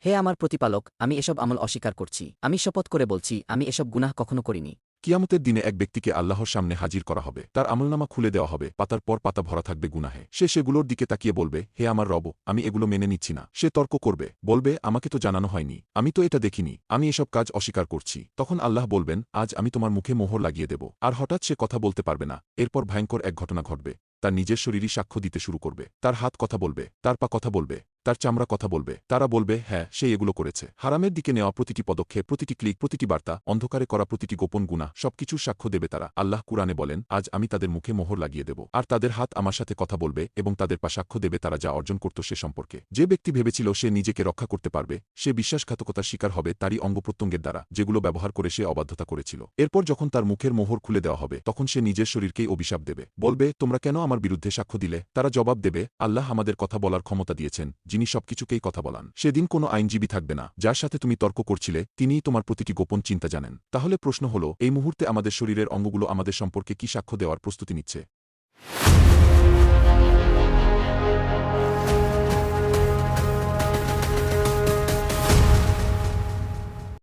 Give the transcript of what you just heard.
হে আমার প্রতিপালক, আমি এসব আমল অস্বীকার করছি। আমি শপথ করে বলছি, আমি এসব গুনাহ কখনো করিনি। কিয়ামতের দিনে এক ব্যক্তিকে আল্লাহর সামনে হাজির করা হবে, তার আমলনামা খুলে দেওয়া হবে, পাতার পর পাতা ভরা থাকবে গুনাহে। সে সেগুলোর দিকে তাকিয়ে বলবে, হে আমার রব, আমি এগুলো মেনে নিচ্ছি না। সে তর্ক করবে, বলবে, আমাকে তো জানানো হয়নি, আমি তো এটা দেখিনি, আমি এসব কাজ অস্বীকার করছি। তখন আল্লাহ বলবেন, আজ আমি তোমার মুখে মোহর লাগিয়ে দেব। আর হঠাৎ সে কথা বলতে পারবে না। এরপর ভয়ঙ্কর এক ঘটনা ঘটবে। তার নিজের শরীরই সাক্ষ্য দিতে শুরু করবে। তার হাত কথা বলবে, তার পা কথা বলবে, তার চামড়া কথা বলবে। তারা বলবে, হ্যাঁ, সে এগুলো করেছে। হারামের দিকে নেওয়া প্রতিটি পদক্ষেপ, প্রতিটি ক্লিক, প্রতিটি বার্তা, অন্ধকারে করা প্রতিটি গোপন গুনাহ, সবকিছুর সাক্ষ্য দেবে তারা। আল্লাহ কুরআনে বলেন, আজ আমি তাদের মুখে মোহর লাগিয়ে দেব। আর তাদের হাত আমার সাথে কথা বলবে এবং তাদের পা সাক্ষ্য দেবে তারা যা অর্জন করত সে সম্পর্কে। যে ব্যক্তি ভেবেছিল সে নিজেকে রক্ষা করতে পারবে, সে বিশ্বাসঘাতকতার শিকার হবে তারই অঙ্গপ্রত্যঙ্গের দ্বারা, যেগুলো ব্যবহার করে সে অবাধ্যতা করেছিল। এরপর যখন তার মুখের মোহর খুলে দেওয়া হবে, তখন সে নিজের শরীরকেই অভিশাপ দেবে। বলবে, তোমরা কেন আমার বিরুদ্ধে সাক্ষ্য দিলে? তারা জবাব দেবে, আল্লাহ আমাদের কথা বলার ক্ষমতা দিয়েছেন, যিনি সবকিছুকেই কথা বলান। সেদিন কোনো আইনজীবী থাকবে না। যার সাথে তুমি তর্ক করছিলে তিনিই তোমার প্রতিটি গোপন চিন্তা জানেন। তাহলে প্রশ্ন হল, এই মুহূর্তে আমাদের শরীরের অঙ্গগুলো আমাদের সম্পর্কে কি সাক্ষ্য দেওয়ার প্রস্তুতি নিচ্ছে?